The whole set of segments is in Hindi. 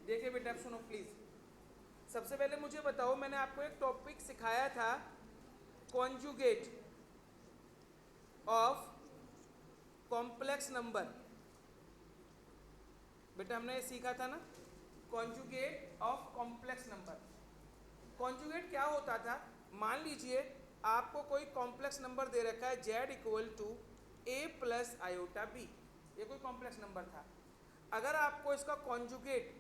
देखिए बेटा, सुनो प्लीज। सबसे पहले मुझे बताओ, मैंने आपको एक टॉपिक सिखाया था, कॉन्जुगेट ऑफ कॉम्प्लेक्स नंबर। बेटा हमने ये सीखा था ना, conjugate of complex number. Conjugate क्या होता था? मान लीजिए आपको कोई कॉम्प्लेक्स नंबर दे रखा है z equal to a plus iota b। ये कोई कॉम्प्लेक्स नंबर था। अगर आपको इसका कॉन्जुगेट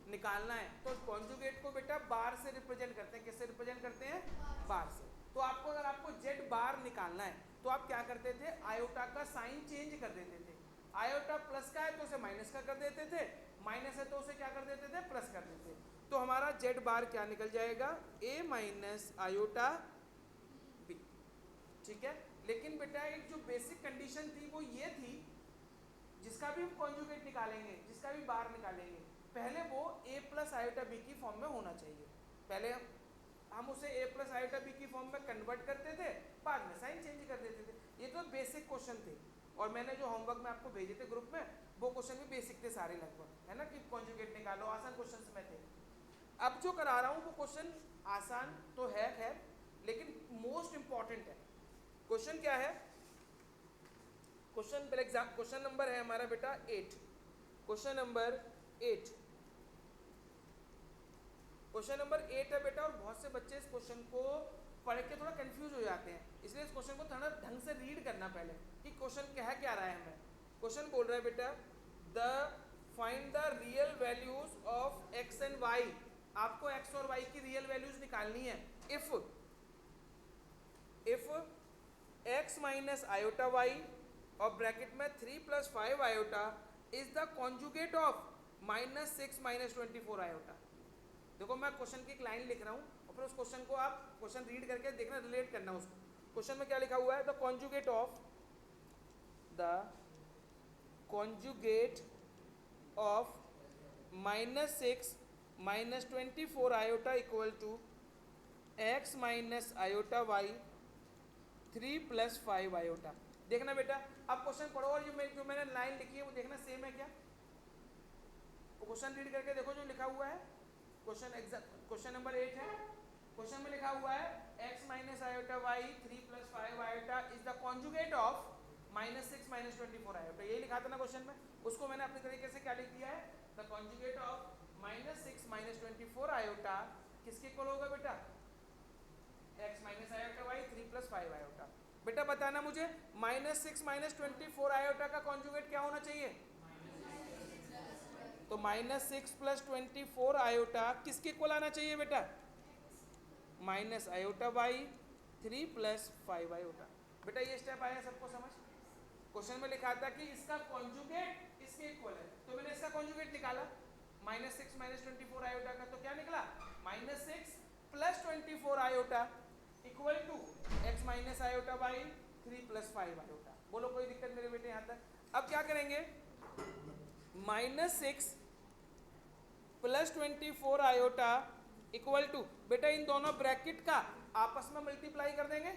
निकालना है तो कॉन्जुगेट को बेटा बार से रिप्रेजेंट करते हैं। किससे रिप्रेजेंट करते हैं? बार से। तो आपको अगर आपको z बार निकालना है तो आप क्या करते थे? आयोटा का साइन चेंज कर देते थे। आयोटा प्लस का है तो उसे माइनस का कर देते थे, माइनस है तो उसे क्या कर देते थे? प्लस कर देते। तो हमारा z बार क्या निकल जाएगा? a minus iota b। ठीक है। लेकिन बेटा एक जो बेसिक कंडीशन थी वो ये थी, जिसका भी हम कॉन्जुगेट निकालेंगे, जिसका भी बार निकालेंगे, पहले वो a प्लस आयोटा बी की फॉर्म में होना चाहिए। पहले हम उसे a प्लस आयोटा बी की फॉर्म में कन्वर्ट करते थे, बाद में साइन चेंज कर देते थे। ये तो बेसिक क्वेश्चन थे, और मैंने जो होमवर्क में आपको भेजे थे ग्रुप में, वो क्वेश्चन भी बेसिक थे सारे लगभग, है ना, कि कॉन्जुगेट निकालो, आसान क्वेश्चन में थे। अब जो करा रहा हूँ वो क्वेश्चन आसान तो है खैर, लेकिन मोस्ट इंपॉर्टेंट है। क्वेश्चन क्या है? क्वेश्चन एग्जाम क्वेश्चन नंबर है हमारा बेटा 8। क्वेश्चन नंबर 8, क्वेश्चन नंबर 8 है बेटा। और बहुत से बच्चे इस क्वेश्चन को पढ़ के थोड़ा कंफ्यूज हो जाते हैं, इसलिए इस क्वेश्चन को थोड़ा ढंग से रीड करना पहले कि क्वेश्चन क्या रहा है हमें। क्वेश्चन बोल रहा है बेटा, the find the real values of x and y. आपको एक्स और वाई की रियल वैल्यूज निकालनी है। If x minus iota y और ब्रैकेट में 3 plus 5 iota is the conjugate of minus 6 minus 24 iota. देखो मैं क्वेश्चन की एक लाइन लिख रहा हूँ और फिर उस क्वेश्चन को आप क्वेश्चन रीड करके देखना, रिलेट करना उसको। क्वेश्चन में क्या लिखा हुआ है? The conjugate of minus 6 minus 24 iota equal to x minus iota y 3 plus 5 iota. देखना बेटा, अब क्वेश्चन पढ़ो और जो मैंने लाइन लिखी है वो देखना सेम है क्या। क्वेश्चन रीड करके देखो जो लिखा हुआ है। क्वेश्चन नंबर 8 है। क्वेश्चन में लिखा हुआ है x minus iota y 3 plus 5 iota is the conjugate of minus 6 minus 24 iota. यही लिखा था ना क्वेश्चन में, उसको मैंने अपने तरीके से क्या लिख दिया है? The conjugate of minus 6 minus 24 iota किसके इक्वल होगा बेटा? x minus iota y 3 plus 5 iota. बेटा बताना मुझे, माइनस 6 माइनस 24 आयोटा का कॉन्जुगेट क्या होना चाहिए? तो माइनस 6 प्लस 24 आयोटा किसके इक्वल आना चाहिए बेटा? Minus iota y 3 plus 5 iota. बेटा ये स्टेप आया सबको समझ? क्वेश्चन में लिखा था कि इसका कॉन्जुगेट इसके इक्वल है, तो मैंने इसका कॉन्जुगेट निकाला माइनस 6 माइनस 24 आयोटा का। तो क्या निकला? Minus 6 plus 24 iota equal to x minus iota y 3 plus 5 iota. बोलो कोई दिक्कत मेरे बेटे यहाँ तक? अब क्या करेंगे? Minus 6 plus 24 iota equal to, बेटा इन दोनों ब्रैकेट का आपस में मल्टीप्लाई कर देंगे।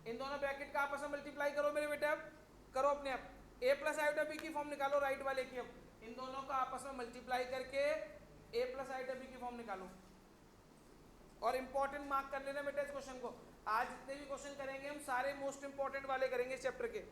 इन दोनों ब्रैकेट का आपस में मल्टीप्लाई करो मेरे बेटे, अब करो अपने आप। a प्लस आयोटा बी की फॉर्म निकालो राइट वाले की। अब इन दोनों का आपस में मल्टीप्लाई करके a प्लस आयोटा बी की फॉर्म निकालो। और इंपॉर्टेंट मार्क कर लेना बेटा इस क्वेश्चन को। आज जितने भी क्वेश्चन करेंगे हम सारे मोस्ट इंपॉर्टेंट वाले करेंगे इस चैप्टर के।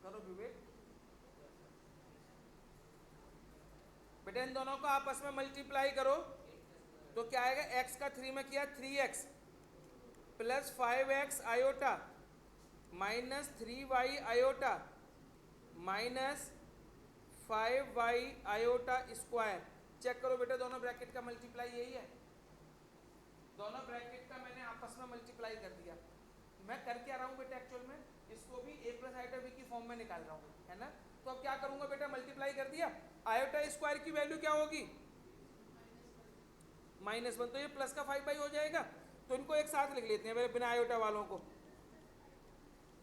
करो विवेक। बेटा इन दोनों को आपस में मल्टीप्लाई करो तो क्या आएगा? x का 3 में किया 3x plus 5x iota minus 3y iota minus 5y iota square. Check करो बेटा, दोनों ब्रैकेट का मल्टीप्लाई यही है, दोनों ब्रैकेट का मैंने आपस में मल्टीप्लाई कर दिया। मैं कर क्या रहा हूँ बेटा एक्चुअल में, इसको भी a प्लस आयोटा b की फॉर्म में निकाल रहा हूँ, है ना। तो अब क्या करूंगा बेटा, मल्टीप्लाई कर दिया, आयोटा स्क्वायर की वैल्यू क्या होगी -1, तो ये प्लस का 5 हो जाएगा। तो इनको एक साथ लिख लेते हैं मेरे बिना आयोटा वालों को,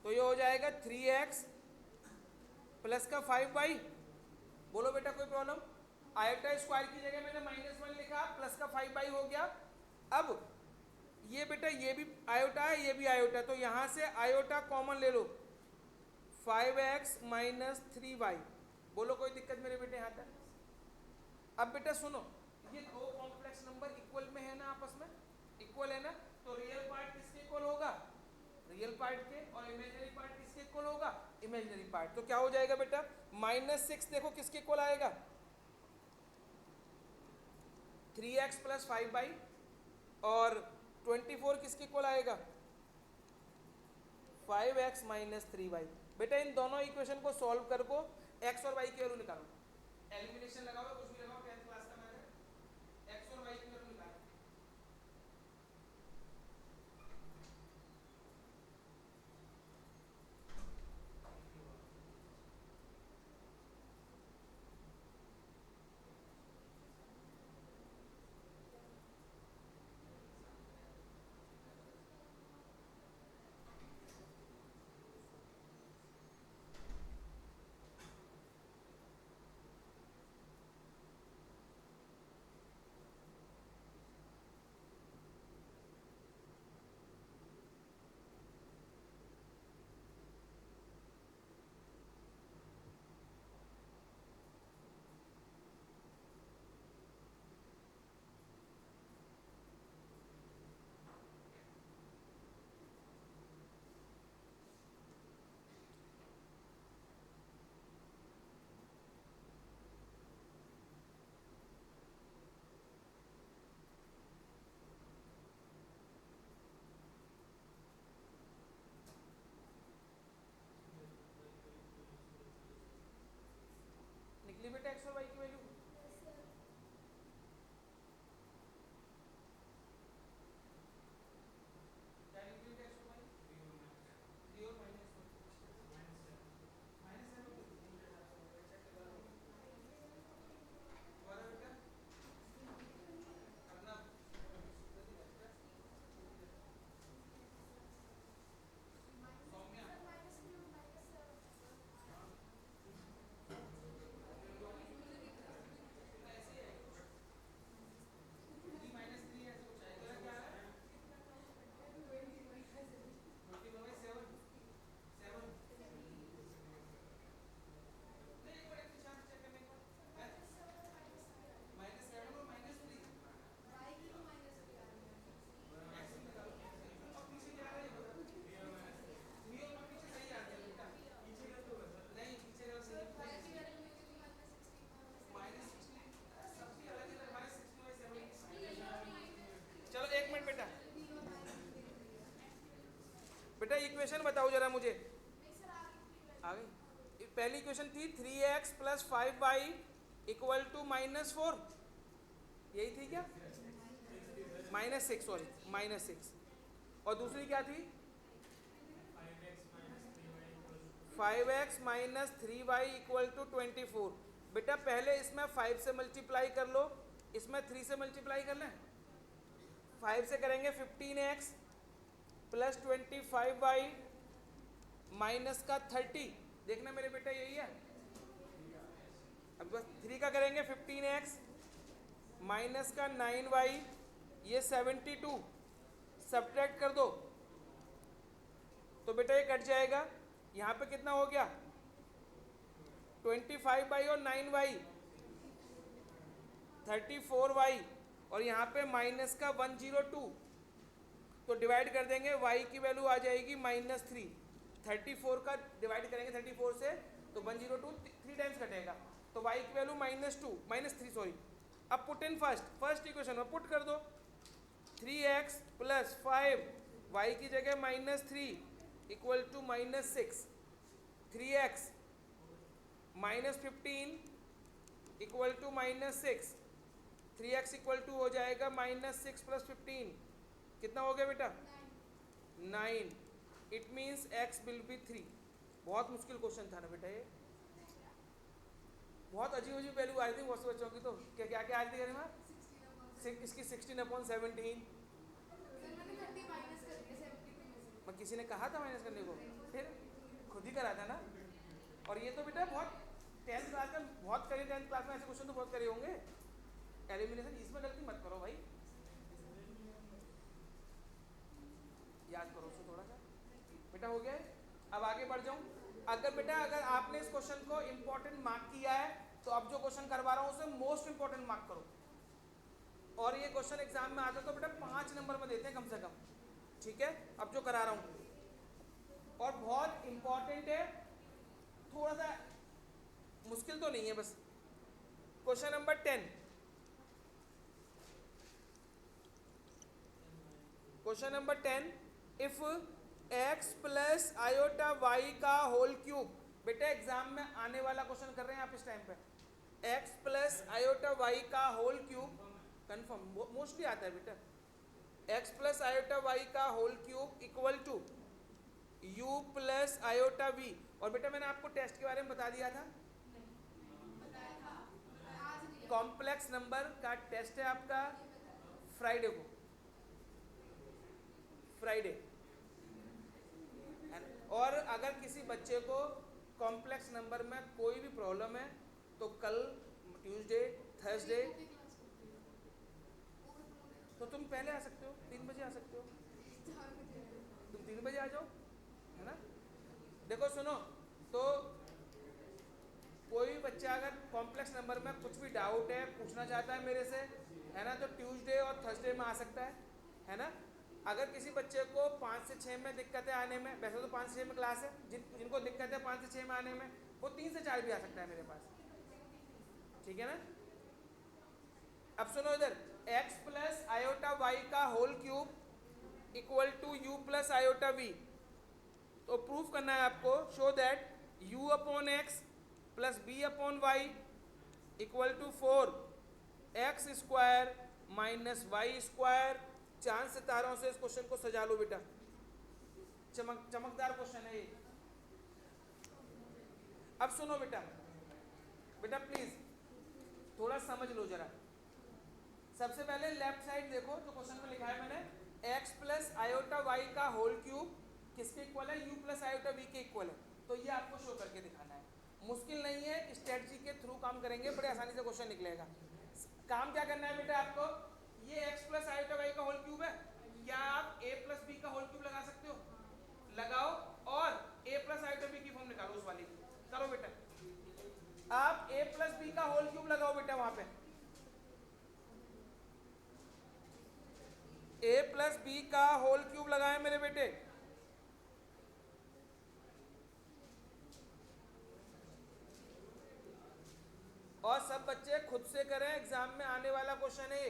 तो ये हो जाएगा 3x प्लस का 5। बोलो बेटा कोई प्रॉब्लम। आयोटा स्क्वायर की जगह मैंने -1 लिखा, प्लस का 5 हो गया। अब ये बेटा ये भी आयोटा है, ये भी आयोटा, तो यहां से आयोटा कॉमन ले लो, 5x माइनस 3y। बोलो कोई दिक्कत मेरे बेटे यहाँ तक। अब बेटा सुनो, ये दो कॉम्प्लेक्स नंबर इक्वल में है ना, आपस में इक्वल है ना, तो रियल पार्ट किसके इक्वल होगा, रियल पार्ट के, और इमेजिनरी पार्ट किसके इक्वल होगा, इमेजिनरी पार्ट। तो क्या हो जाएगा बेटा, -6 देखो किसके इक्वल आएगा, 3x प्लस 5y, और 24 किसके इक्वल आएगा, 5x माइनस 3y। बेटा इन दोनों इक्वेशन को सॉल्व कर को x और y की वैल्यू निकालो, एलिमिनेशन लगाओ, कुछ भी लगाओ, 10th क्लास का मैंने x और y की वैल्यू निकालो। निकली बेटा x और y की वैल्यू, क्या निकली बेटा x और y, 3 और बेटा इक्वेशन बताओ जरा मुझे, आ गई। पहली इक्वेशन थी 3x plus 5y equal to -4, यही थी क्या, -6, सॉरी -6। और दूसरी क्या थी, 5x minus 3y equal to 24। बेटा पहले इसमें 5 से मल्टीप्लाई कर लो, इसमें 3 से मल्टीप्लाई कर लें, 5 से करेंगे 15x प्लस 25y माइनस का 30। देखना मेरे बेटा यही है। अब बस 3 का करेंगे 15x माइनस का 9y, ये 72, सब्ट्रैक्ट कर दो तो बेटा ये कट जाएगा। यहाँ पे कितना हो गया, 25y और 9y 34y, और यहाँ पे माइनस का 102, तो डिवाइड कर देंगे, y की वैल्यू आ जाएगी -3। 34 का डिवाइड करेंगे 34 से तो 102 3 टाइम्स कटेगा, तो y की वैल्यू -3 सॉरी। अब पुट इन फर्स्ट इक्वेशन में पुट कर दो, 3x प्लस 5 y की जगह -3 equal to -6, 3x -15 equal to -6, 3x equal to हो जाएगा -6 + 15, कितना हो गया बेटा? 9। It means x will be 3। बहुत मुश्किल क्वेश्चन था ना बेटा ये, बहुत अजीब अजीब वैल्यू आई थी बहुत से बच्चों की। तो क्या क्या क्या आई थी गरिमा? इसकी 16/17। मैं किसी ने कहा था माइनस करने को, फिर खुद ही करा था ना। और ये तो बेटा बहुत 10th क्लास में बहुत करे, 10th क्लास में ऐसे क्वेश्चन तो बहुत करे होंगे। एलिमिनेशन इसमें गलती मत करो भाई, याद करो उसको थोड़ा सा। बेटा हो गया है, अब आगे बढ़ जाऊं। अगर आपने इस क्वेश्चन को इंपॉर्टेंट मार्क किया है तो अब जो क्वेश्चन करवा रहा हूं उसे मोस्ट इंपॉर्टेंट मार्क करो। और ये क्वेश्चन एग्जाम में आता तो बेटा 5 नंबर में देते हैं कम से कम, ठीक है? अब जो करा रहा हूं और बहुत इंपॉर्टेंट है, थोड़ा सा मुश्किल तो नहीं है बस। Question number 10, question number 10, if x plus iota y का होल क्यूब। बेटा एग्जाम में आने वाला क्वेश्चन कर रहे हैं आप इस टाइम पे। x प्लस आयोटा y का होल क्यूब कंफर्म मोस्टली आता है बेटा। x प्लस आयोटा y का whole cube equal to u plus iota v। और बेटा मैंने आपको टेस्ट के बारे में बता दिया था, कॉम्प्लेक्स नंबर का टेस्ट है आपका फ्राइडे को, फ्राइडे। और अगर किसी बच्चे को कॉम्प्लेक्स नंबर में कोई भी प्रॉब्लम है तो कल ट्यूसडे थर्सडे तो तुम पहले आ सकते हो, 3 बजे आ सकते हो, तुम 3 बजे आ जाओ, है ना? देखो सुनो, तो कोई भी बच्चा अगर कॉम्प्लेक्स नंबर में कुछ भी डाउट है पूछना चाहता है मेरे से, है ना, तो ट्यूसडे और थर्सडे में आ सकता है ना? अगर किसी बच्चे को 5 से 6 में दिक्कत है आने में, वैसे तो 5 से 6 में क्लास है, जिनको दिक्कत है 5 से 6 में आने में, वो 3 से 4 भी आ सकता है मेरे पास, ठीक है ना? अब सुनो इधर, x प्लस आयोटा y का whole cube equal to u plus iota v। तो प्रूफ करना है आपको, show that u upon x plus b upon y equal to 4x square minus y square. चांद सितारों से इस क्वेश्चन को सजा लो बेटा, चमकदार क्वेश्चन है ये। अब सुनो बेटा, बेटा प्लीज थोड़ा समझ लो जरा। सबसे पहले लेफ्ट साइड देखो जो क्वेश्चन में लिखा है मैंने, x प्लस आयोटा y का होल क्यूब किसके इक्वल है? u प्लस आयोटा v के इक्वल है। तो ये आपको शो करके दिखाना है, मुश्किल नहीं है, स्ट्रेटजी के थ्रू काम करेंगे, बड़े आसानी से क्वेश्चन निकलेगा। काम क्या करना है बेटा आपको, ये x प्लस आयोटा y का होल क्यूब है, क्या आप a प्लस b का होल क्यूब लगा सकते हो? लगाओ, और a प्लस आयोटा b की फॉर्म निकालो उस वाली। करो बेटा, आप a प्लस b का होल क्यूब लगाओ बेटा वहां पे, a प्लस बी का होल क्यूब लगाए मेरे बेटे। और सब बच्चे खुद से करें, एग्जाम में आने वाला क्वेश्चन है।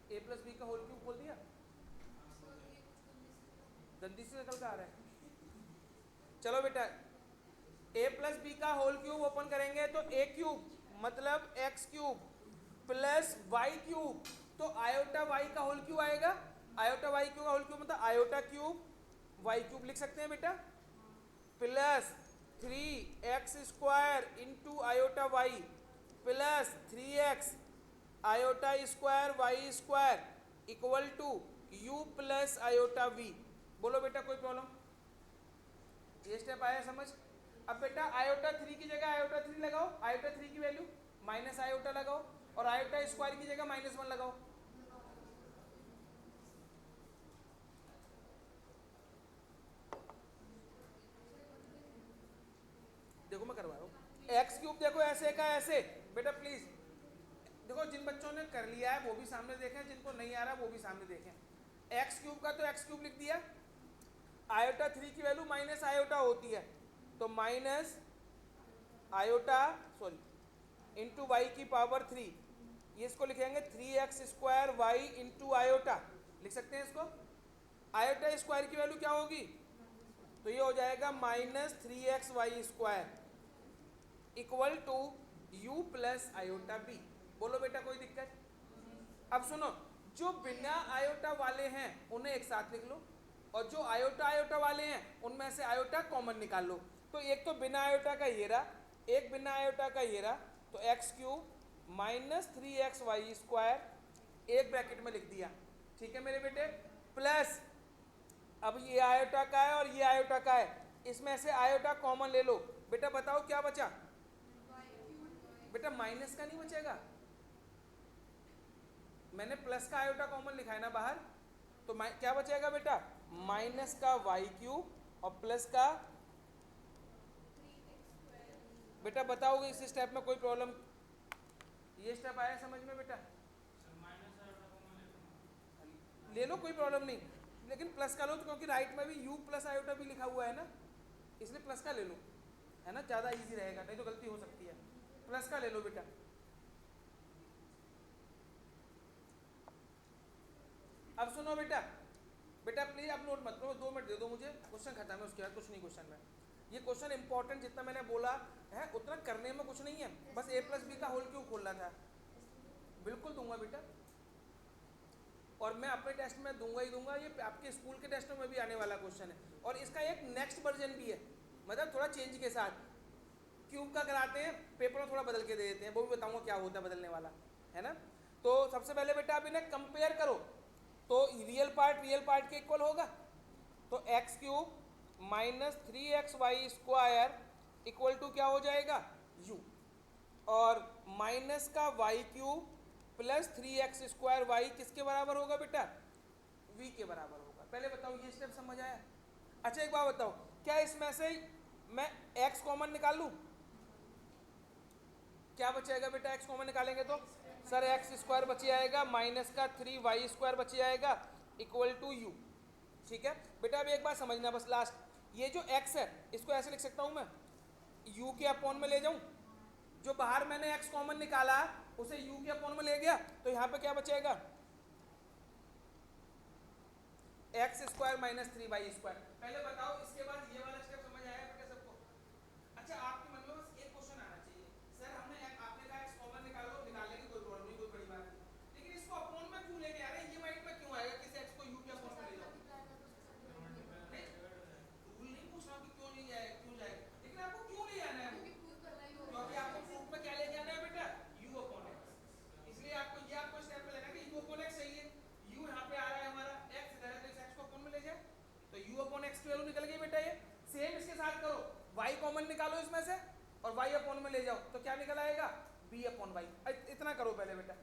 ए प्लस बी का होल क्यूब खोल दिया, जल्दी से निकल कर आ रहा है। चलो बेटा, ए प्लस बी का होल क्यूब ओपन करेंगे तो ए क्यूब मतलब x cube plus y cube, तो आयोटा वाई का होल क्यूब आएगा, आयोटा वाई क्यूब का होल क्यूब मतलब आयोटा क्यूब वाई क्यूब लिख सकते हैं बेटा, plus 3x square into iota y plus 3x iota square y square equal to u plus iota v। बोलो बेटा कोई प्रॉब्लम? ये स्टेप आया समझ? अब बेटा आयोटा 3 की जगह आयोटा 3 लगाओ, आयोटा 3 की वैल्यू माइनस आयोटा लगाओ, और आयोटा स्क्वायर की जगह -1 लगाओ। देखो मैं करवा रहा हूँ, एक्स क्यूब देखो ऐसे का ऐसे, बेटा प्लीज देखो, जिन बच्चों ने कर लिया है वो भी सामने देखें, जिनको नहीं आ रहा वो भी सामने देखें। एक्स क्यूब का तो एक्स क्यूब लिख दिया, आयोटा 3 की वैल्यू माइनस आयोटा होती है, तो minus iota sorry into y की पावर 3, ये इसको लिखेंगे 3x square Y into iota, लिख सकते हैं इसको। आयोटा स्क्वायर की वैल्यू क्या होगी, तो ये हो जाएगा -3x y square equal to u plus iota b। बोलो बेटा कोई दिक्कत? अब सुनो, जो बिना आयोटा वाले हैं उन्हें एक साथ लिख लो, और जो आयोटा आयोटा वाले हैं उनमें से आयोटा कॉमन निकाल लो। तो एक तो बिना आयोटा का ये रहा, एक बिना आयोटा का ये रहा, तो x cube -3x y square एक ब्रैकेट में लिख दिया, ठीक है मेरे बेटे, प्लस अब ये आयोटा का है और ये आयोटा का है, इसमें से आयोटा कॉमन ले लो। बेटा बताओ क्या बचा? बेटा माइनस का नहीं बचेगा, मैंने प्लस का आयोटा कॉमन लिखा है ना बाहर, तो क्या बचेगा बेटा? माइनस का वाई क्यूब और प्लस का, बेटा बताओगे इस स्टेप में कोई प्रॉब्लम? ये स्टेप आया समझ में बेटा? ले लो कोई प्रॉब्लम नहीं, लेकिन प्लस का लो, तो क्योंकि राइट में भी u प्लस आयोटा भी लिखा हुआ है ना, इसलिए प्लस का ले लो, है ना, ज़्यादा इजी रहेगा, नहीं तो गलती हो सकती है। प्लस का ले लो बेटा। अब सुनो बेटा, बेटा प्लीज आप नोट मत करो, 2 मिनट दे दो मुझे, क्वेश्चन खत्म है, उसके बाद कुछ नहीं क्वेश्चन में। ये क्वेश्चन इंपॉर्टेंट जितना मैंने बोला है उतना करने में कुछ नहीं है, बस a प्लस बी का होल क्यों खोलना था। बिल्कुल दूंगा बेटा, और मैं अपने टेस्ट में दूंगा ही दूंगा, ये आपके स्कूल के टेस्टों में भी आने वाला क्वेश्चन है, और इसका एक नेक्स्ट वर्जन भी है, मतलब थोड़ा चेंज के साथ। क्यूब का कराते हैं, पेपर में थोड़ा बदल के दे देते हैं, वो भी बताऊंगा क्या होता है बदलने वाला, है ना। तो सबसे पहले बेटा आप इन्हें कंपेयर करो, तो रियल पार्ट के इक्वल होगा, तो x cube -3x y square equal to क्या हो जाएगा? u, और माइनस का y cube plus 3x square y किसके बराबर होगा बेटा? v के बराबर होगा। पहले बताओ ये स्टेप समझ आया? अच्छा एक बात बताओ, क्या इसमें से मैं x कॉमन निकाल लूँ? क्या बचेगा बेटा x कॉमन निकालेंगे तो? सर एक्स स्क्वायर बच जाएगा, माइनस का 3y स्क्वायर बच जाएगा इक्वल टू u, ठीक है बेटा। अभी एक बात समझना बस लास्ट, ये जो x है इसको ऐसे लिख सकता हूँ मैं, u के अपॉन में ले जाऊँ, जो बाहर मैंने x कॉमन निकाला उसे u के अपॉन में ले गया, तो यहाँ पे क्या बचेगा? X square minus 3y square. पहले बताओ इसके बाद ये वाला स्टेप समझ आया बेटा सबको? अच्छा आपके मन में बस एक क्वेश्चन आना चाहिए, सर आपने कहा x कॉमन निकाल लो, निकाल लेंगे कोई प्रॉब्लम नहीं, कोई बड़ी बात नहीं, लेकिन इसको अपॉन में क्यों लेके आ रहे हैं, ये माइंड में क्यों आएगा किसी x को u के अपॉन में ले जाओ? नहीं रूल नहीं पूछ रहा कि क्यों नहीं जाएगा, क्यों जाएगा, लेकिन आपको क्यों नहीं आना है? क्योंकि आपको प्रूफ में क्या लेके आना है बेटा? u अपॉन x, इसलिए आपको ये आपको स्टेप पे लेना है कि u अपॉन x सही है, u यहाँ पे आ रहा है हमारा, x इधर है तो इस x को अपॉन में ले जाए, तो u अपॉन x की वैल्यू निकल गई बेटा। ये सेम इसके साथ करो, y कॉमन निकालो इसमें से और y अपॉन में ले जाओ, तो क्या निकल आएगा? b upon y। इतना करो पहले बेटा।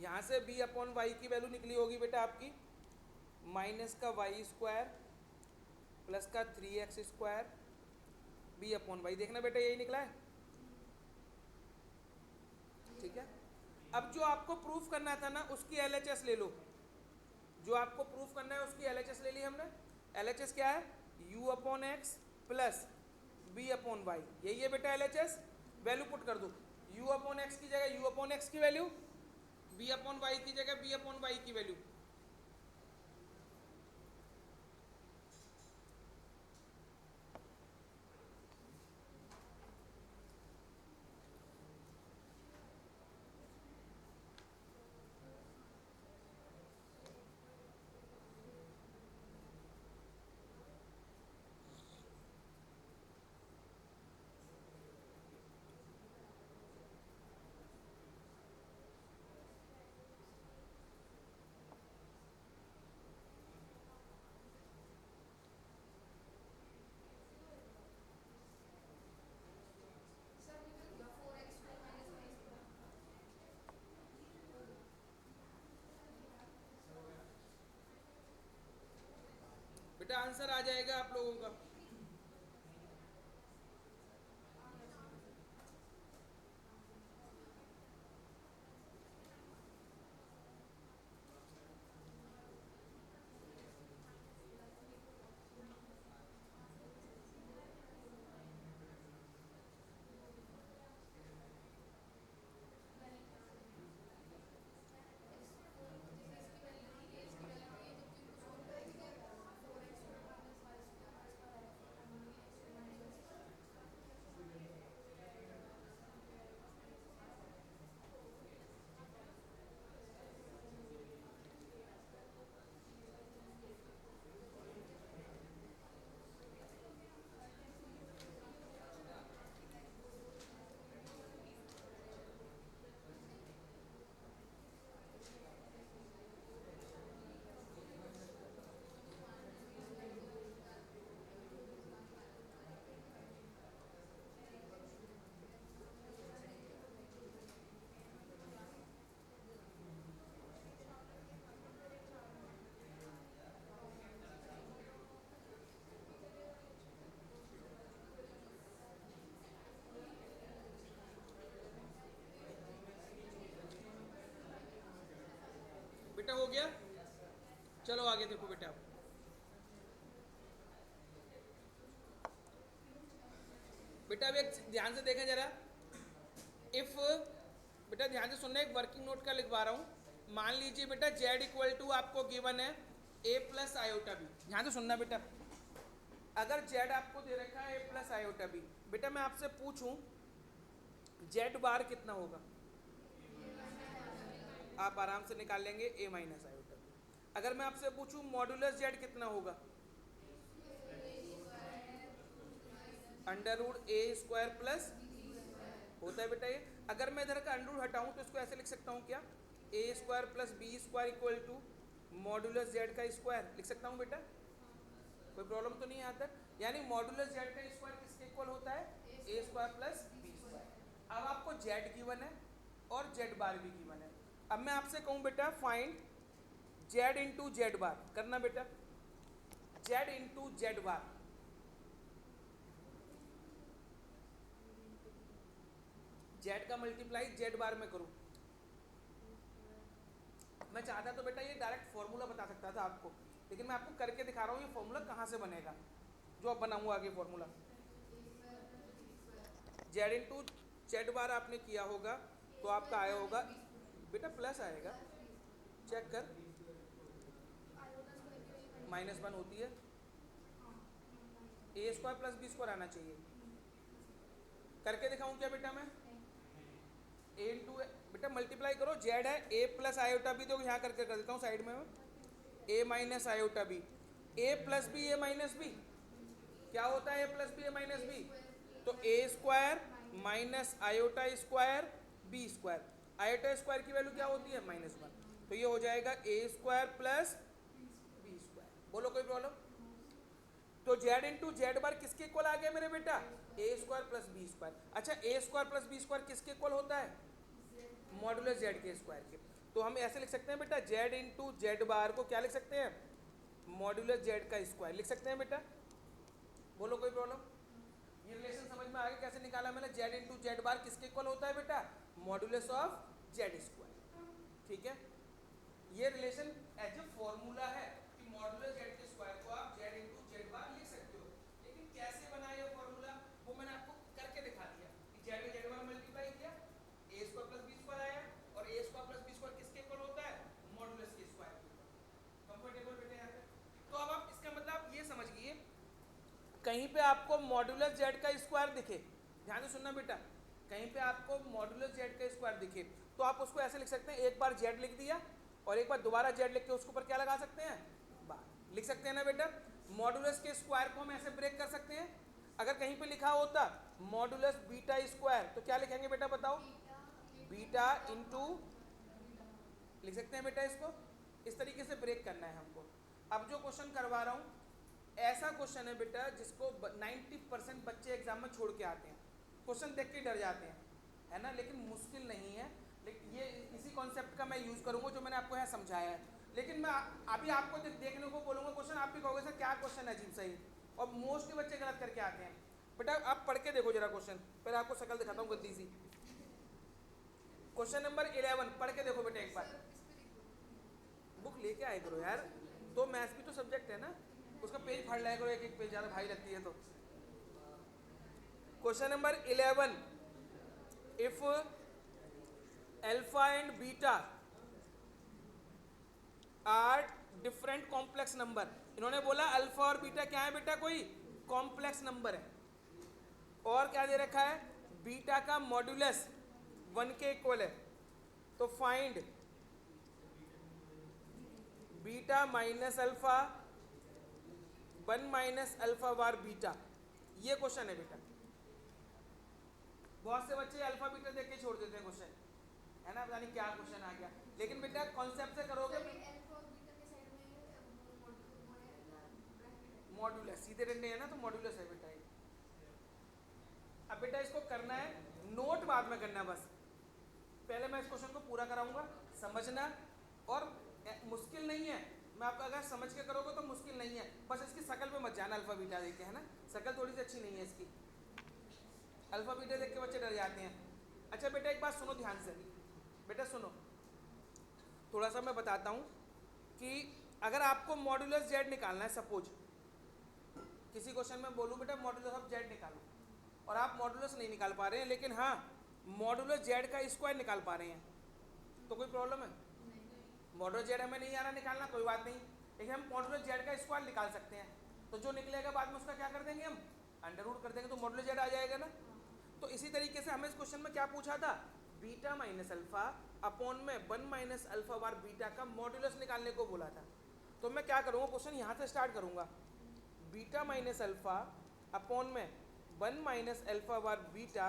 यहाँ से b अपॉन वाई की वैल्यू निकली होगी बेटा आपकी, माइनस का वाई स्क्वायर प्लस का 3x square b upon Y, देखना बेटा यही निकला है। ठीक है। अब जो आपको प्रूफ करना था ना उसकी एलएचएस ले लो, जो आपको प्रूफ करना है उसकी एलएचएस ले ली हमने। एलएचएस क्या है? u upon x plus b upon y, यही है बेटा एलएचएस। वैल्यू पुट कर दो, u अपॉन एक्स की जगह u अपॉन एक्स की वैल्यू, b अपॉन वाई की जगह b अपॉन वाई की वैल्यू। बेटा आंसर आ जाएगा आप लोगों का। बेटा हो गया, चलो आगे देखो बेटा। बेटा अब एक ध्यान से देखें जरा, इफ बेटा ध्यान से सुनना, एक वर्किंग नोट का लिखवा रहा हूं। मान लीजिए बेटा z इक्वल टू आपको गिवन है a प्लस आयोटा बी। ध्यान से सुनना बेटा, अगर z आपको दे रखा है a प्लस आयोटा बी, बेटा मैं आपसे पूछूं z बार कितना होगा, आप आराम से निकाल लेंगे a माइनस आयोटा बी। अगर मैं आपसे पूछूं मॉड्यूलस z कितना होगा, अंडर रूट ए स्क्वायर प्लस होता है बेटा ये। अगर मैं इधर का अंडर रूट हटाऊं तो इसको ऐसे लिख सकता हूं क्या, A square plus B square equal to modulus Z का स्क्वायर लिख सकता हूं बेटा, कोई प्रॉब्लम तो नहीं है यहाँ तक। यानी मॉड्यूलस जेड का स्क्वायर किसके इक्वल होता है, ए स्क्वायर प्लस बी स्क्वायर। अब आपको जेड गिवन है और जेड बार भी गिवन है। अब मैं आपसे कहूँ बेटा फाइंड जेड इंटू जेड बार, करना बेटा जेड इंटू जेड बार। जेड का मल्टीप्लाई जेड बार में करूं, मैं चाहता तो बेटा ये डायरेक्ट फॉर्मूला बता सकता था आपको, लेकिन मैं आपको करके दिखा रहा हूँ ये फॉर्मूला कहाँ से बनेगा, जो अब बनाऊंगा आगे फॉर्मूला। जेड इंटू जेड बार आपने किया होगा तो आपका आया होगा बेटा प्लस आएगा, चेक कर, -1 होती है, ए स्क्वायर प्लस बी स्क्वायर आना चाहिए। करके दिखाऊं क्या बेटा मैं, ए इंटू बेटा मल्टीप्लाई करो, जेड है ए प्लस आयोटा बी, तो यहाँ करके कर देता हूँ साइड में, A minus iota B, A plus B A minus B, क्या होता है A plus B A minus B, तो A square minus iota square B square, iota square की वैल्यू क्या होती है -1, तो ये हो जाएगा A square plus B square. बोलो कोई प्रॉब्लम। तो जेड इंटू जेड बार किसके इक्वल आ गया मेरे बेटा, ए स्क्वायर प्लस बी स्क्वायर। अच्छा ए स्क्वायर प्लस बी स्क्वायर किसके इक्वल होता है, मॉडुलस जेड के स्क्वायर के। तो हम ऐसे लिख सकते हैं बेटा जेड इंटू जेड बार को क्या लिख सकते हैं, मॉडुलस जेड का स्क्वायर लिख सकते हैं बेटा। बोलो कोई प्रॉब्लम। ये रिलेशन समझ में आ गया कैसे निकाला मैंने, जेड इंटू जेड बार किसके इक्वल होता है बेटा, मॉडुलस ऑफ जेड स्क्वायर। ठीक है, ये रिलेशन एज ए फॉर्मूला है कि मॉडुलस जेड के स्क्वायर को आप जेड इंटू जेड बार लिख सकते हो, लेकिन कैसे बना ये फॉर्मूला वो मैंने आपको करके दिखा दिया कि जेड में जेड बार मल्टीप्लाई किया, ए स्क्वायर प्लस बी स्क्वायर आया, और ए स्क्वायर प्लस बी स्क्वायर किसके इक्वल होता है? मॉडुलस के स्क्वायर के इक्वल। कंफर्टेबल बेटे यहाँ पे? तो अब आप इसका मतलब ये समझिए, कहीं पे आपको मॉडुलस जेड का स्क्वायर दिखे, ध्यान से सुनना बेटा, कहीं पे आपको मॉडुलस जेड का स्क्वायर दिखे तो आप उसको ऐसे लिख सकते हैं, एक बार जेड लिख दिया और एक बार दोबारा जेड लिख के उसके ऊपर क्या लगा सकते हैं? बार लिख सकते हैं ना बेटा। मॉडुलस के स्क्वायर को हम ऐसे ब्रेक कर सकते हैं। अगर कहीं पे लिखा होता मॉडुलस बीटा स्क्वायर तो क्या लिखेंगे बेटा बताओ? बीटा इंटू, लिख सकते हैं बेटा इसको। इस तरीके से ब्रेक करना है हमको। अब जो क्वेश्चन करवा रहा हूँ ऐसा क्वेश्चन है बेटा जिसको 90% बच्चे एग्जाम में छोड़ के आते हैं, क्वेश्चन देख के डर जाते हैं, है ना, लेकिन मुश्किल नहीं है। लेकिन ये इसी कॉन्सेप्ट का मैं यूज़ करूँगा जो मैंने आपको यहाँ समझाया है। लेकिन मैं अभी आपको देखने को बोलूँगा क्वेश्चन, आप भी कहोगे सर क्या क्वेश्चन है अजीब सही, और मोस्टली बच्चे गलत करके आते हैं। बेटा आप पढ़ के देखो जरा क्वेश्चन, पहले आपको शक्ल दिखाता हूँ गलती सी। क्वेश्चन नंबर 11 पढ़ के देखो बेटा एक बार, बुक लेके आए करो यार, तो मैथ्स भी तो सब्जेक्ट है ना, उसका पेज फाड़ लाया करो, एक एक पेज, ज़्यादा भारी लगती है तो। Question number 11, if alpha and beta are different complex number. इन्होंने बोला अल्फा और बीटा क्या है बेटा? कोई कॉम्प्लेक्स नंबर है, और क्या दे रखा है? बीटा का मॉड्यूलस 1 के इक्वल है, तो find beta minus alpha 1 minus alpha bar beta. ये क्वेश्चन है बेटा। बहुत से बच्चे अल्फा बीटा देख के छोड़ देते हैं क्वेश्चन, है ना, पता नहीं क्या क्वेश्चन आ गया, लेकिन बेटा कॉन्सेप्ट से करोगे। मॉड्यूलस सीधे डंडे है ना, तो मॉड्यूलस है बेटा। अब बेटा इसको करना है, नोट बाद में करना, बस पहले मैं इस क्वेश्चन को पूरा कराऊंगा, समझना, और मुश्किल नहीं है, मैं आपका अगर समझ के करोगे तो मुश्किल नहीं है, बस इसकी शकल पे मत जाना अल्फा बीटा देख के, है ना, शकल थोड़ी सी अच्छी नहीं है इसकी, अल्फा बीटा देख के बच्चे डर जाते हैं। अच्छा बेटा एक बात सुनो ध्यान से, बेटा सुनो, थोड़ा सा मैं बताता हूँ कि अगर आपको मॉड्यूलस जेड निकालना है, सपोज किसी क्वेश्चन में बोलूँ बेटा मॉड्यूलस ऑफ जेड निकालो, और आप मॉड्यूलस नहीं निकाल पा रहे हैं, लेकिन हाँ मॉड्यूलस जेड का स्क्वायर निकाल पा रहे हैं, तो कोई प्रॉब्लम है? मॉड्यूलस जेड हमें नहीं आ रहा निकालना, कोई बात नहीं, लेकिन हम मॉड्यूलस जेड का स्क्वायर निकाल सकते हैं, तो जो निकलेगा बाद में उसका क्या कर देंगे हम? अंडर रूट कर देंगे, तो मॉड्यूलस जेड आ जाएगा ना। तो इसी तरीके से हमें इस क्वेश्चन में क्या पूछा था? बीटा माइनस अल्फा अपॉन में 1 माइनस अल्फा बार बीटा का मॉड्यूलस निकालने को बोला था। तो मैं क्या करूँगा, क्वेश्चन यहाँ से स्टार्ट करूँगा, बीटा माइनस अल्फा अपॉन में 1 minus alpha bar beta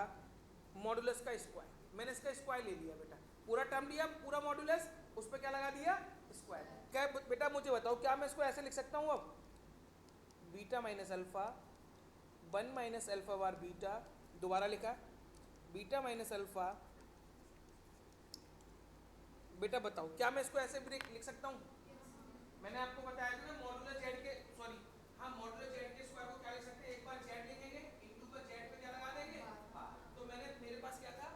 modulus का स्क्वायर। मैंने इसका स्क्वायर ले लिया बेटा, पूरा टर्म लिया, पूरा मॉड्यूलस, उस पर क्या लगा दिया? स्क्वायर। क्या बेटा मुझे बताओ, क्या मैं इसको ऐसे लिख सकता हूँ अब? Beta minus alpha 1 minus alpha bar beta, दोबारा लिखा बीटा माइनस अल्फा, बेटा बताओ क्या मैं इसको ऐसे भी लिख सकता हूँ? मैंने आपको बताया था ना मॉड्यूलस जेड के, सॉरी हाँ मॉड्यूलस जेड के स्क्वायर को क्या लिख सकते हैं? एक बार जेड लिखेंगे, इंटू पर जेड पे क्या लगा देंगे? हाँ, तो मेरे पास क्या था?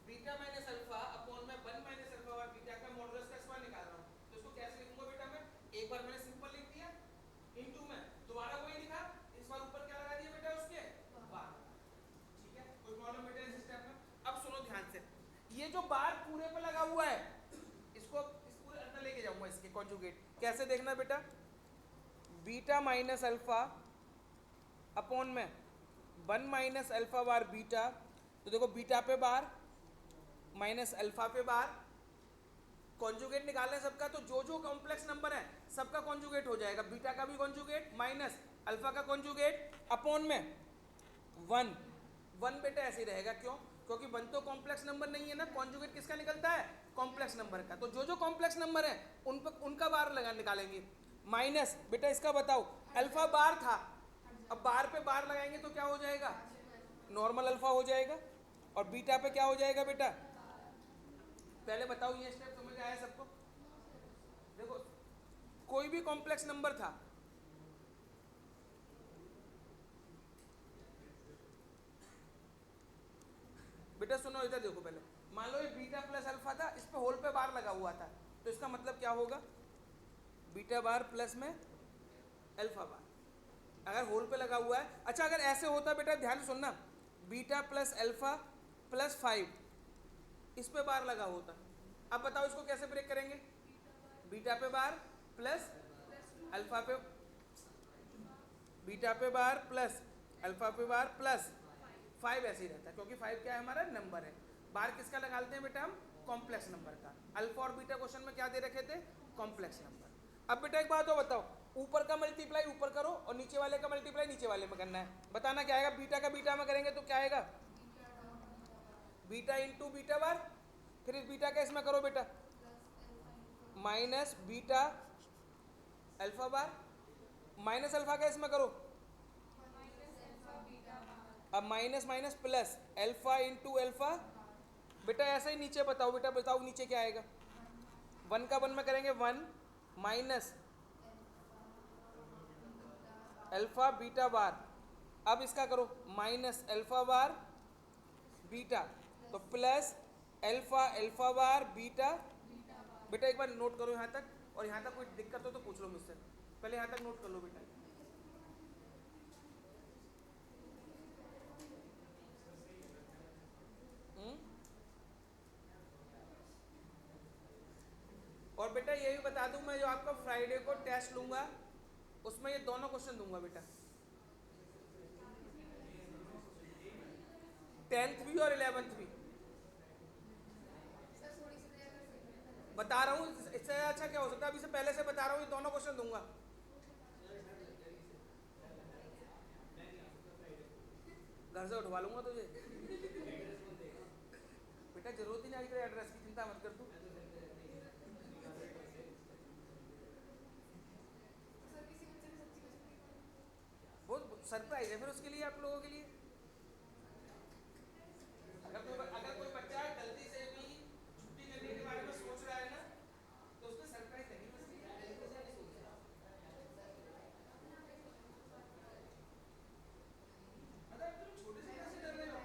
बीटा माइनस अल्फा अपॉन में 1 माइनस अल्फा बार बीटा का मॉड्यूलस का स्क्वायर निकाल रहा हूँ, तो इसको कैसे लिखूंगा बेटा मैं? एक बार मैंने सिंपल लिख दिया, इंटू में दोबारा वही लिखा, इस बार ऊपर क्या लगा दिया बेटा उसके? बार। ठीक है, कोई प्रॉब्लम बेटा इस स्टेप में? अब सुनो ध्यान से, ये जो बार पूरे पे लगा हुआ है इसको इस पूरे अंदर लेके जाऊंगा, इसके कॉन्जुगेट कैसे देखना बेटा? बीटा माइनस अल्फा अपॉन में 1 माइनस अल्फा बार बीटा, तो देखो बीटा पे बार माइनस अल्फा पे बार, कॉन्जुगेट निकालना है सबका, तो जो जो कॉम्प्लेक्स नंबर है सबका कॉन्जुगेट हो जाएगा, बीटा का भी कॉन्जुगेट माइनस अल्फा का कॉन्जुगेट अपॉन में 1 बेटा ऐसे ही रहेगा, क्यों? क्योंकि 1 तो कॉम्प्लेक्स नंबर नहीं है ना, कॉन्जुगेट किसका निकलता है? कॉम्प्लेक्स नंबर का, तो जो जो कॉम्प्लेक्स नंबर है उन पर उनका बार लगा निकालेंगे, माइनस बेटा इसका बताओ, अल्फा बार था, अब बार पे बार लगाएंगे तो क्या हो जाएगा? नॉर्मल अल्फा हो जाएगा, और बीटा पे क्या हो जाएगा बेटा? पहले बताओ ये स्टेप समझ आया सबको? देखो कोई भी कॉम्प्लेक्स नंबर था, बेटा सुनो इधर देखो, पहले मान लो ये बीटा प्लस अल्फा था, इस पे होल पे बार लगा हुआ था, तो इसका मतलब क्या होगा, बीटा बार प्लस में अल्फा बार, अगर होल पे लगा हुआ है। अच्छा अगर ऐसे होता बेटा, ध्यान से सुनना, बीटा प्लस अल्फा प्लस 5, इस पे बार लगा होता, अब बताओ इसको कैसे ब्रेक करेंगे, बीटा पे बार प्लस अल्फा पे, बीटा पे बार प्लस अल्फा पे बार प्लस 5, ऐसे ही रहता है, क्योंकि 5 क्या है, हमारा नंबर है। बार किसका लगाते हैं बेटा हम, कॉम्प्लेक्स नंबर का। अल्फा और बीटा क्वेश्चन में क्या दे रखे थे, कॉम्प्लेक्स नंबर। अब बेटा एक बात और बताओ, ऊपर का मल्टीप्लाई ऊपर करो और नीचे वाले का मल्टीप्लाई नीचे वाले में करना है, बताना क्या आएगा, बीटा का बीटा में करेंगे तो क्या आएगा, बीटा इंटू बीटा बार, फिर इस बीटा का इसमें करो बेटा, minus beta alpha bar, minus alpha का इसमें करो, अब minus minus plus alpha into alpha, बेटा ऐसा ही नीचे बताओ, बेटा बताओ नीचे क्या आएगा, 1 का 1 में करेंगे 1 माइनस अल्फा बीटा बार, अब इसका करो माइनस अल्फा बार बीटा, तो plus alpha alpha bar beta. बेटा एक बार नोट करो यहाँ तक, और यहाँ तक कोई दिक्कत हो तो पूछ लो मुझसे, पहले यहाँ तक नोट कर लो बेटा। और बेटा ये भी बता दूं, मैं जो आपका फ्राइडे को टेस्ट लूंगा उसमें ये दोनों क्वेश्चन दूंगा बेटा, 10th भी और 11th भी, बता रहा हूँ। इससे अच्छा क्या हो सकता है, अभी से पहले से बता रहा हूँ, ये दोनों क्वेश्चन दूंगा। घर से उठवा लूंगा तुझे बेटा, जरूरत ही नहीं आई तेरे एड्रेस की, चिंता मत कर तू। बहुत सरप्राइज है फिर उसके लिए, आप लोगों के लिए। अगर कोई बच्चा गलती से भी छुट्टी करने के बारे में सोच रहा है ना, तो उसको सरप्राइज देंगे बस। मतलब तुम छोटे से कैसे डर रहे हो,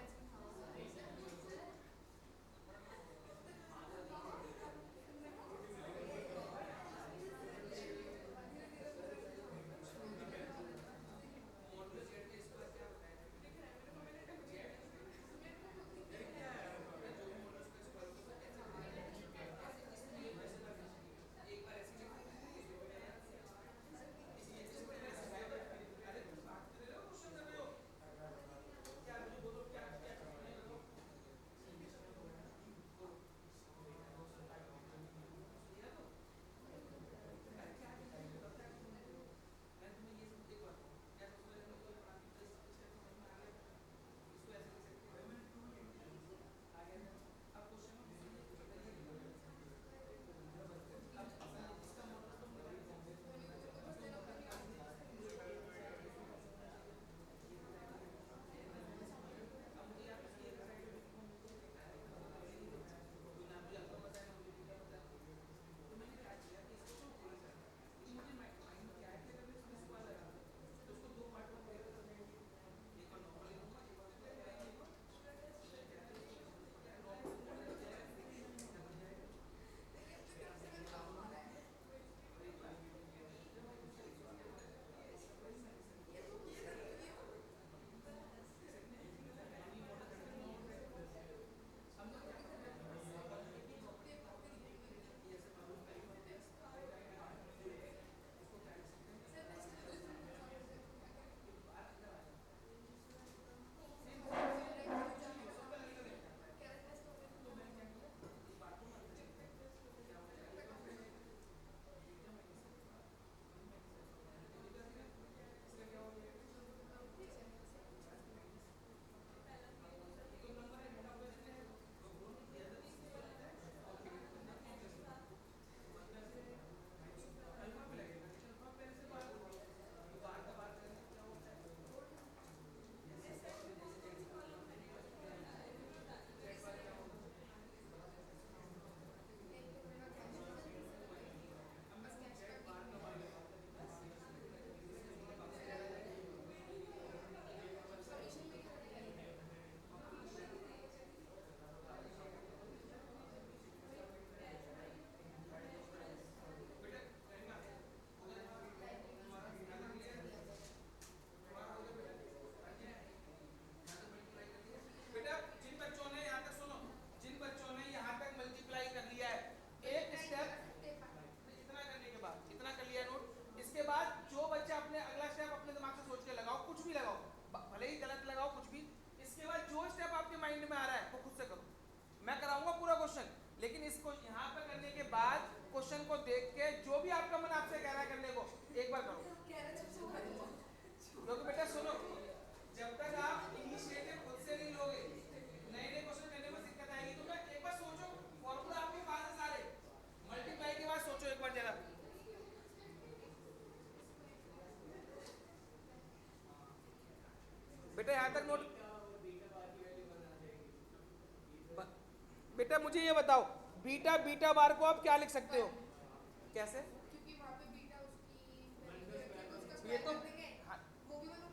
को देख के जो भी आपका मन आपसे कह रहा है करने को एक बार करो। क्योंकि बेटा सुनो, जब तक आप इनिशिएटिव खुद से नहीं लोगे नए नए क्वेश्चन करने में दिक्कत आएगी। तो मैं एक बार सोचो, फॉर्मूला आपके पास है सारे, मल्टीप्लाई के बाद सोचो एक बार जरा। बेटा यहाँ तक नोट, बेटा मुझे ये बताओ बीटा बीटा बार को आप क्या लिख सकते हो? कैसे? क्योंकि वहाँ पे बीटा उसकी ये तो हाँ,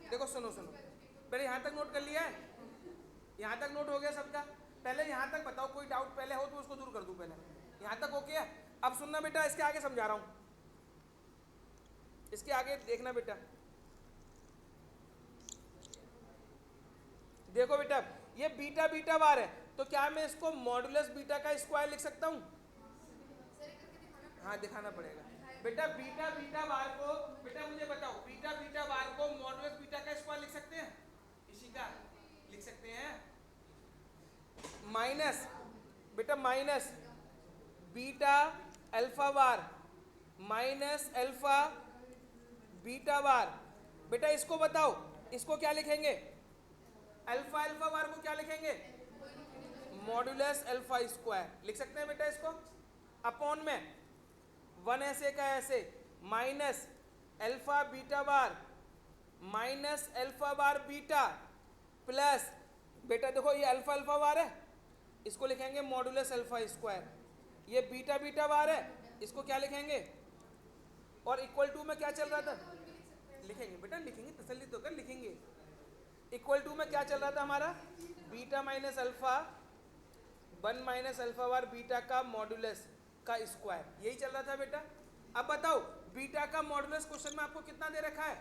देखो सुनो सुनो, पहले यहाँ तक नोट कर लिया है, यहाँ तक नोट हो गया सबका। पहले यहाँ तक बताओ, कोई डाउट पहले हो तो उसको दूर कर दूं। पहले यहाँ तक ओके है? अब सुनना बेटा, इसके आगे समझा रहा हूँ, इसके आगे देखना बेटा। देखो बेटा, ये बीटा बीटा बार है, तो क्या मैं इसको मॉडुलस बीटा का स्क्वायर लिख सकता हूँ? हाँ दिखाना पड़ेगा बेटा। बीटा बीटा बार को, बेटा मुझे बताओ, बीटा बीटा बार को मॉडुलस बीटा का स्क्वायर लिख सकते हैं? इसी का लिख सकते हैं। Minus beta minus beta alpha bar minus alpha beta bar. बेटा इसको बताओ, इसको क्या लिखेंगे? अल्फा अल्फा बार को क्या लिखेंगे? मॉडुलस अल्फा स्क्वायर लिख सकते हैं बेटा इसको। अपॉन में वन ऐसे का ऐसे minus alpha beta bar minus alpha bar beta plus, बेटा देखो ये अल्फा अल्फा बार है, इसको लिखेंगे मॉडुलस अल्फा स्क्वायर। ये बीटा बीटा बार है, इसको क्या लिखेंगे? और इक्वल टू में क्या चल रहा था? लिखेंगे बेटा, लिखेंगे, तसल्ली तो कर, लिखेंगे। इक्वल टू में क्या चल रहा था हमारा? Beta minus alpha one minus alpha bar beta का मॉडुलस का स्क्वायर, यही चल रहा था बेटा। अब बताओ बीटा का मॉडुलस क्वेश्चन में आपको कितना दे रखा है?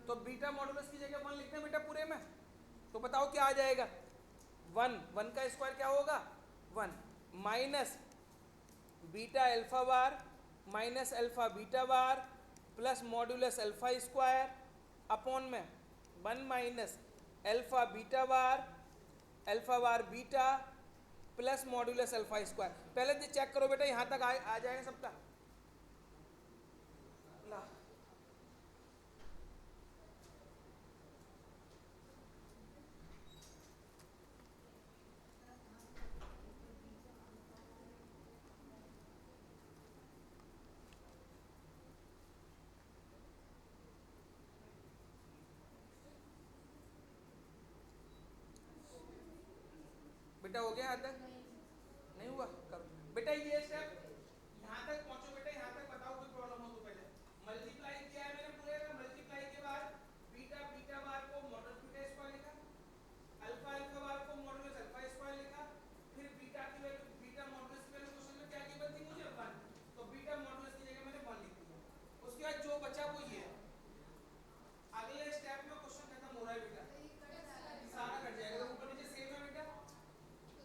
तो बीटा मॉडुलस की जगह वन लिखते हैं बेटा पूरे में, तो बताओ क्या आ जाएगा? वन, वन का स्क्वायर क्या होगा? One minus beta alpha bar minus alpha beta bar plus modulus alpha square upon में one minus alpha bar beta plus modulus alpha square. पहले चेक करो बेटा, यहाँ तक आ जाएगा सबका? ला बेटा हो गया यहाँ तक? नहीं हुआ? करो बेटा ये स्टेप, यहाँ तक पहुंचो बेटा। यहाँ तक बताओ कोई प्रॉब्लम हो तो। पहले मल्टीप्लाई किया है मैंने पूरे का, मल्टीप्लाई के बाद बीटा बीटा बार को मॉडुलस बीटा स्क्वायर लिखा, अल्फा अल्फा बार को मॉडुलस अल्फा स्क्वायर लिखा, फिर बीटा की वैल्यू, बीटा मॉडुलस की वैल्यू क्वेश्चन में क्या गिवन थी मुझे? वन, तो बीटा मॉडुलस की जगह मैंने वन लिख दिया। उसके बाद जो बचा वो ये है। अगले स्टेप में क्वेश्चन खत्म हो रहा है बेटा, सारा कट जाएगा। ऊपर नीचे सेम है बेटा,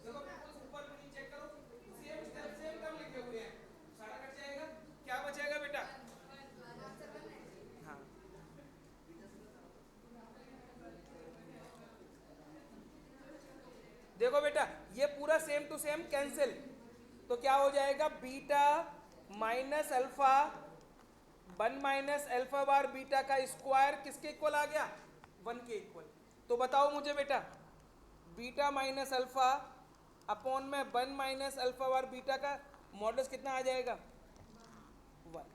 देखो ऊपर नीचे चेक करो, सेम स्टेप सेम टर्म लिखे हुए हैं, सारा कट जाएगा। क्या बचेगा बेटा? हाँ देखो बेटा, ये पूरा सेम टू सेम कैंसिल, तो क्या हो जाएगा? Beta minus alpha one minus alpha bar beta का स्क्वायर किसके इक्वल आ गया? वन के इक्वल। तो बताओ मुझे बेटा, बीटा माइनस अल्फा अपॉन में one minus alpha bar beta का मॉडुलस कितना आ जाएगा? वन।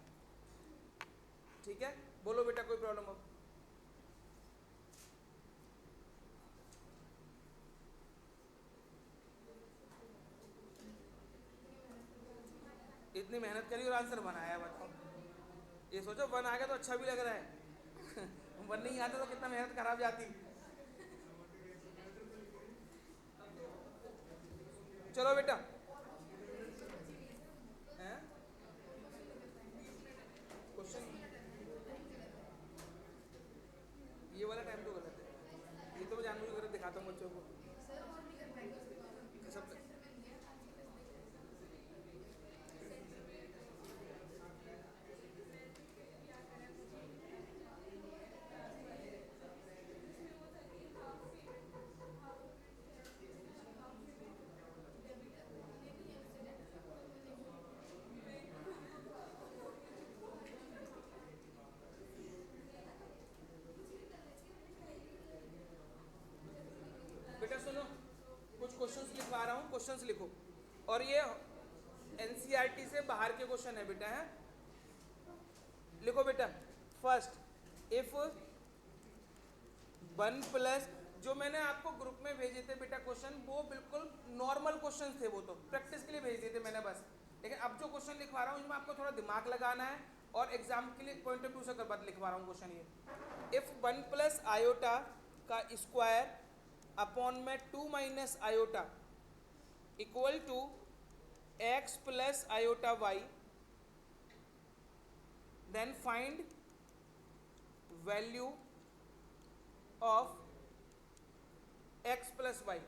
ठीक है, बोलो बेटा कोई प्रॉब्लम हो? इतनी मेहनत करी और आंसर बनाया, बताओ। ये सोचो वन आ गया तो अच्छा भी लग रहा है वन नहीं आता तो कितना मेहनत खराब जाती। चलो बेटा, क्वेश्चन ये वाला टाइम तो गलत है, ये तो मैं जानबूझ कर दिखाता हूँ बच्चों को सब। क्वेश्चंस लिखो, और ये एनसीईआरटी से बाहर के क्वेश्चन है बेटा, है। लिखो बेटा, फर्स्ट इफ 1 प्लस, जो मैंने आपको ग्रुप में भेजे थे बेटा क्वेश्चन, वो बिल्कुल नॉर्मल क्वेश्चन थे, वो तो प्रैक्टिस के लिए भेज दिए थे मैंने बस। लेकिन अब जो क्वेश्चन लिखवा रहा हूँ इसमें आपको थोड़ा दिमाग लगाना है, और एग्जाम के लिए पॉइंट ऑफ व्यू से बात लिखवा रहा हूँ क्वेश्चन ये। इफ 1 प्लस आयोटा का स्क्वायर अपॉन में 2 minus iota equal to x plus iota y, then find value of x plus y।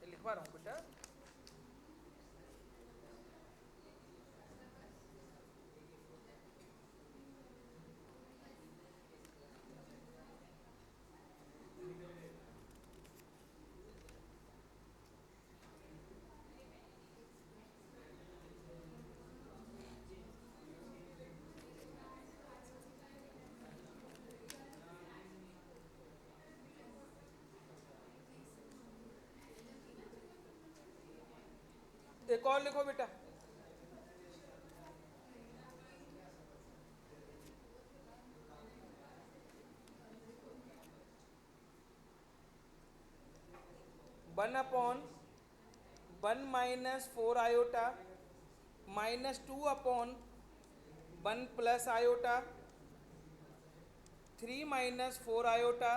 लिखवा रहा हूँ बेटा, एक और लिखो बेटा, one upon 1 minus 4 iota minus 2 upon 1 plus iota 3 minus 4 iota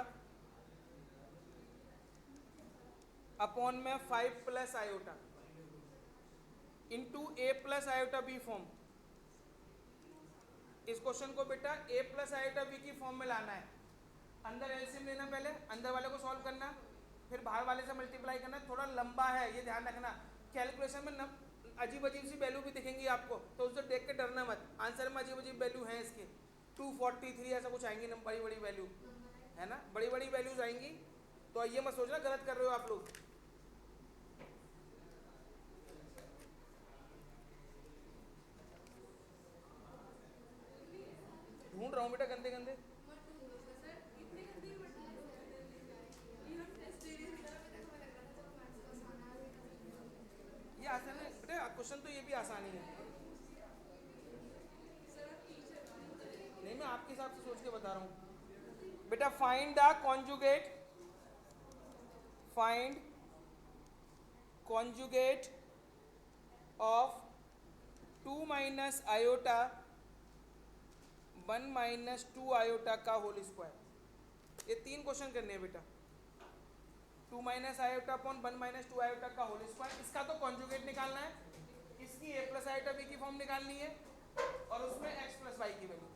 upon में 5 plus iota into a plus iota b form. इस क्वेश्चन को बेटा ए प्लस आयोटा बी की फॉर्म में लाना है। अंदर एलसीएम लेना, पहले अंदर वाले को सॉल्व करना, फिर बाहर वाले से मल्टीप्लाई करना। थोड़ा लंबा है, ये ध्यान रखना। कैलकुलेशन में अजीब अजीब सी वैल्यू भी दिखेंगी आपको, तो उससे देख के डरना मत। आंसर में अजीब अजीब वैल्यू हैं इसके, 243 ऐसा कुछ आएंगी ना, बड़ी बड़ी वैल्यू है ना, बड़ी बड़ी वैल्यूज आएंगी। तो ये मत सोचना गलत कर रहे हो आप लोग। ढूंढ रहा हूँ बेटा गंदे गंदे। ये आसान है बेटा, क्वेश्चन तो ये भी आसानी है। नहीं, मैं आपके हिसाब से सोच के बता रहा हूँ बेटा। Find the conjugate, find conjugate of 2 minus iota 1 minus 2 iota का होल स्क्वायर। ये 3 क्वेश्चन करने हैं बेटा। 2 minus iota upon 1 minus 2 iota का होल स्क्वायर, इसका तो कॉन्जुगेट निकालना है, इसकी ए प्लस आयोटा बी की फॉर्म निकालनी है, और उसमें एक्स प्लस वाई की वैल्यू।